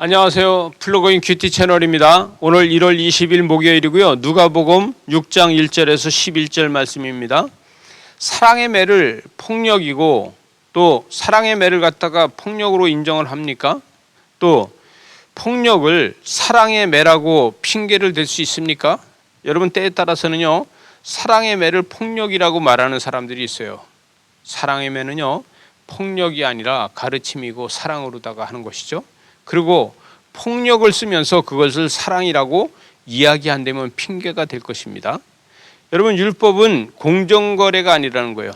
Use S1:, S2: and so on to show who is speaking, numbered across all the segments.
S1: 안녕하세요. 플러그인 큐티 채널입니다. 오늘 1월 20일 목요일이고요. 누가복음 6장 1절에서 11절 말씀입니다. 사랑의 매를 폭력이고 또 사랑의 매를 갖다가 폭력으로 인정을 합니까? 또 폭력을 사랑의 매라고 핑계를 댈 수 있습니까? 여러분, 때에 따라서는요, 사랑의 매를 폭력이라고 말하는 사람들이 있어요. 사랑의 매는요, 폭력이 아니라 가르침이고 사랑으로다가 하는 것이죠. 그리고 폭력을 쓰면서 그것을 사랑이라고 이야기한다면 핑계가 될 것입니다. 여러분, 율법은 공정거래가 아니라는 거예요.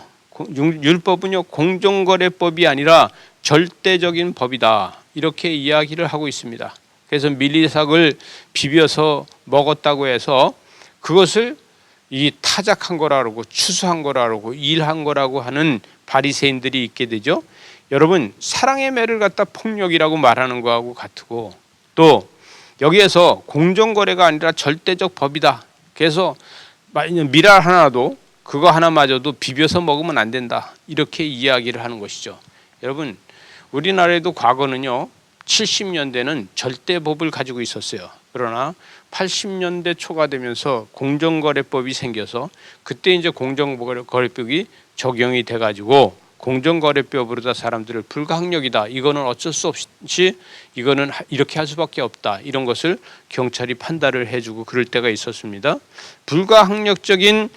S1: 율법은요, 공정거래법이 아니라 절대적인 법이다, 이렇게 이야기를 하고 있습니다. 그래서 밀리삭을 비벼서 먹었다고 해서 그것을 이 타작한 거라고, 추수한 거라고, 일한 거라고 하는 바리새인들이 있게 되죠. 여러분, 사랑의 매를 갖다 폭력이라고 말하는 거하고 같고, 또 여기에서 공정거래가 아니라 절대적 법이다. 그래서 미랄 하나도, 그거 하나마저도 비벼서 먹으면 안 된다, 이렇게 이야기를 하는 것이죠. 여러분, 우리나라에도 과거는요, 70년대는 절대법을 가지고 있었어요. 그러나 80년대 초가 되면서 공정거래법이 생겨서 그때 이제 공정거래법이 적용이 돼가지고 공정거래법으로다 사람들을 불가항력이다, 이거는 어쩔 수 없이 이거는 이렇게 할 수밖에 없다, 이런 것을 경찰이 판단을 해주고 그럴 때가 있었습니다. 불가항력적인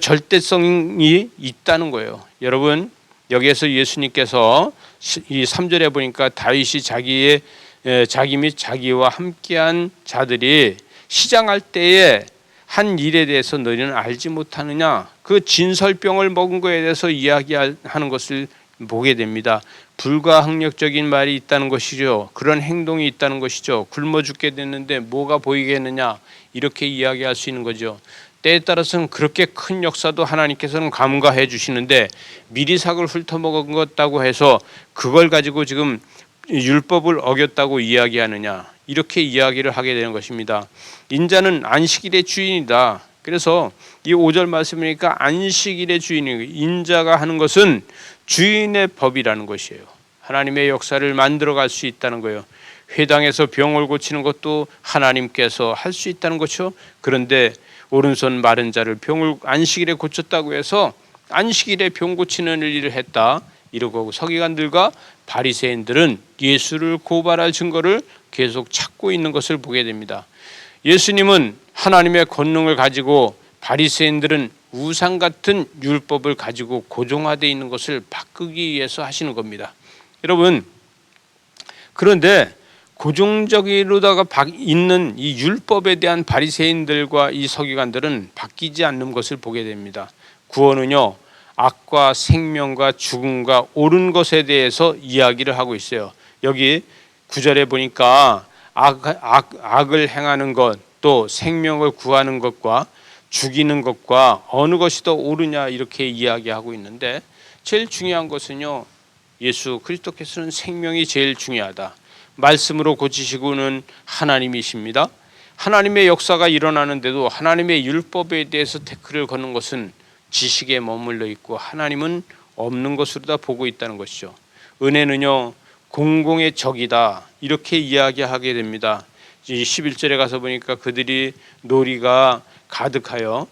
S1: 절대성이 있다는 거예요. 여러분, 여기에서 예수님께서 이 3절에 보니까 다윗이 자기 및 자기와 함께한 자들이 시장할 때에 한 일에 대해서 너희는 알지 못하느냐, 그 진설병을 먹은 것에 대해서 이야기하는 것을 보게 됩니다. 불가항력적인 말이 있다는 것이죠. 그런 행동이 있다는 것이죠. 굶어 죽게 됐는데 뭐가 보이겠느냐, 이렇게 이야기할 수 있는 거죠. 때에 따라서는 그렇게 큰 역사도 하나님께서는 감가해 주시는데 미리삭을 훑어먹었다고 해서 그걸 가지고 지금 율법을 어겼다고 이야기하느냐, 이렇게 이야기를 하게 되는 것입니다. 인자는 안식일의 주인이다. 그래서 이 5절 말씀이니까 안식일의 주인이, 인자가 하는 것은 주인의 법이라는 것이에요. 하나님의 역사를 만들어갈 수 있다는 거예요. 회당에서 병을 고치는 것도 하나님께서 할 수 있다는 것이죠. 그런데 오른손 마른 자를 병을 안식일에 고쳤다고 해서 안식일에 병 고치는 일을 했다, 이러고 서기관들과 바리새인들은 예수를 고발할 증거를 계속 찾고 있는 것을 보게 됩니다. 예수님은 하나님의 권능을 가지고, 바리새인들은 우상 같은 율법을 가지고 고정화되어 있는 것을 바꾸기 위해서 하시는 겁니다. 여러분, 그런데 고정적으로다가 있는 이 율법에 대한 바리새인들과 이 서기관들은 바뀌지 않는 것을 보게 됩니다. 구원은요, 악과 생명과 죽음과 옳은 것에 대해서 이야기를 하고 있어요. 여기 9절에 보니까 악을 행하는 것, 또 생명을 구하는 것과 죽이는 것과 어느 것이 더 옳으냐, 이렇게 이야기하고 있는데, 제일 중요한 것은요, 예수 그리스도께서는 생명이 제일 중요하다. 말씀으로 고치시고는 하나님이십니다. 하나님의 역사가 일어나는데도 하나님의 율법에 대해서 태클을 거는 것은 지식에 머물러 있고 하나님은 없는 것으로 다 보고 있다는 것이죠. 은혜는요, 공공의 적이다, 이렇게 이야기하게 됩니다. 11절에 가서 보니까 그들이 노기가 가득하여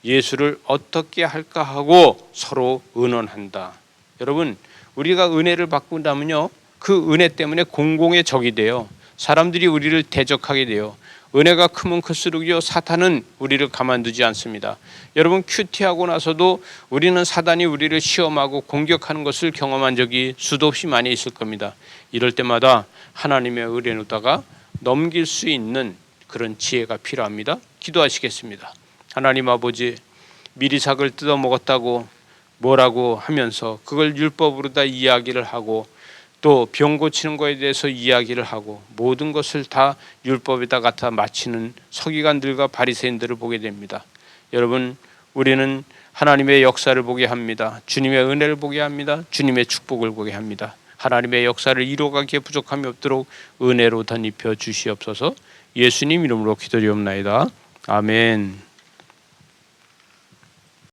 S1: 예수를 어떻게 할까 하고 서로 의논한다. 여러분, 우리가 은혜를 받고 나면요, 그 은혜 때문에 공공의 적이 돼요. 사람들이 우리를 대적하게 돼요. 은혜가 크면 클수록요, 사탄은 우리를 가만두지 않습니다. 여러분, 큐티하고 나서도 우리는 사단이 우리를 시험하고 공격하는 것을 경험한 적이 수도 없이 많이 있을 겁니다. 이럴 때마다 하나님의 은혜로다가 넘길 수 있는 그런 지혜가 필요합니다. 기도하시겠습니다. 하나님 아버지, 미리삭을 뜯어먹었다고 뭐라고 하면서 그걸 율법으로 다 이야기를 하고, 또 병 고치는 것에 대해서 이야기를 하고, 모든 것을 다 율법에다 갖다 맞추는 서기관들과 바리새인들을 보게 됩니다. 여러분, 우리는 하나님의 역사를 보게 합니다. 주님의 은혜를 보게 합니다. 주님의 축복을 보게 합니다. 하나님의 역사를 이루어가기에 부족함이 없도록 은혜로 덧입혀 주시옵소서. 예수님 이름으로 기도드리옵나이다. 아멘.